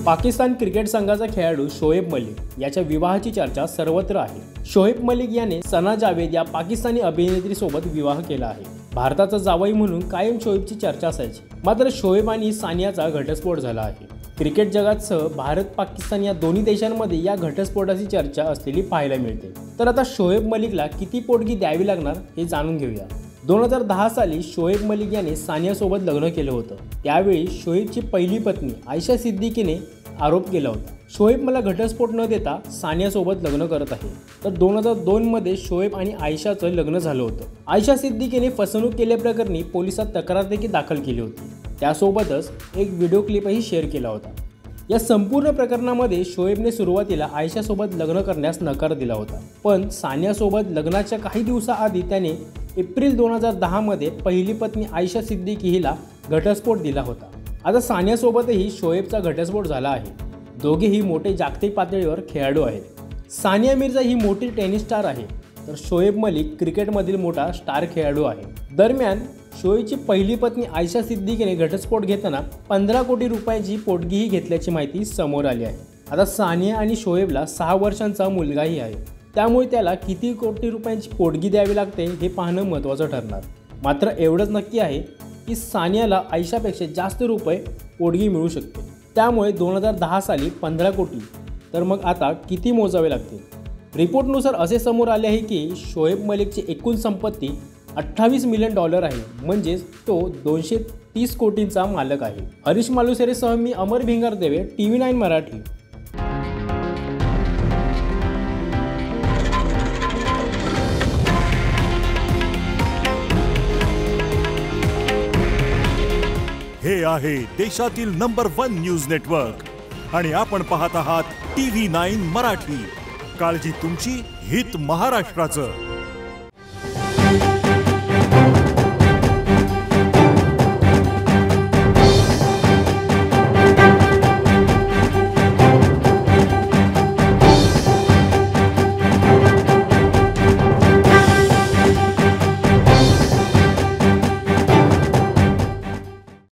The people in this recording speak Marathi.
पाकिस्तान क्रिकेट संघाचा खेळाडू शोएब मलिक याच्या विवाहाची चर्चा सर्वत्र आहे। शोएब मलिक याने सना जावेद या पाकिस्तानी अभिनेत्री सोबत विवाह केला आहे। भारताचा जावई म्हणून कायम शोएबची चर्चा असायची, मात्र शोएब आणि सानियाचा घटस्फोट झाला आहे। क्रिकेट जगातसह भारत पाकिस्तान या दोन्ही देशांमध्ये या घटस्फोटाची चर्चा असलेली पाहायला मिळते। तर आता शोएब मलिकला किती पोटगी द्यावी लागणार हे जाणून घेऊया। 2010 साली शोएब मलिक याने सानियासोबत लग्न केलं होतं। त्यावेळी शोएबची पहिली पत्नी आयशा सिद्दीकीने आरोप केला होता, शोएब मला घटस्फोट न देता सानियासोबत लग्न करत आहे। तर 2002 मध्ये शोएब आणि आयशाचं लग्न झालं होतं। आयशा सिद्दीकीने फसवणूक केल्याप्रकरणी पोलिसात तक्रार देखील दाखल केली होती। त्यासोबतच एक व्हिडिओ क्लिपही शेअर केला होता। या संपूर्ण प्रकरणामध्ये शोएबने सुरुवातीला आयशासोबत लग्न करण्यास नकार दिला होता, पण सानियासोबत लग्नाच्या काही दिवसाआधी त्याने एप्रिल 2010 मध्ये पहिली पत्नी आयशा सिद्दीकी हिला घटस्फोट दिला होता। आता सानियासोबतही शोएबचा घटस्फोट झाला आहे। दोघेही मोठे जागतिक पातळीवर खेळाडू आहेत। सानिया मिर्झा ही मोठी टेनिस स्टार आहे, तर शोएब मलिक क्रिकेटमधील मोठा स्टार खेळाडू आहे। दरम्यान शोएबची पहिली पत्नी आयशा सिद्दीकीने घटस्फोट घेताना 15 कोटी रुपयांची पोटगीही घेतल्याची माहिती समोर आली आहे। आता सानिया आणि शोएबला 6 वर्षांचा मुलगाही आहे, त्यामुळे त्याला किती कोटी रुपयांची पोटगी द्यावी लागते हे पाहणं महत्त्वाचं ठरणार। मात्र एवढंच नक्की आहे की सानियाला आयशापेक्षा जास्त रुपये पोटगी मिळू शकते। त्यामुळे 2010 साली 15 कोटी, तर मग आता किती मोजावे लागतील? रिपोर्टनुसार असे समोर आले आहे की शोएब मलिकची एकूण संपत्ती $28 मिलियन आहे, म्हणजेच तो 230 कोटींचा मालक आहे। हरीश मालुसरेसह मी अमर भिंगारदेवे, TV9 मराठी। हे आहे देशातील नंबर 1 न्यूज नेटवर्क आणि आपण पाहत आहात TV9 मराठी। काळजी तुमची, हित महाराष्ट्राचं।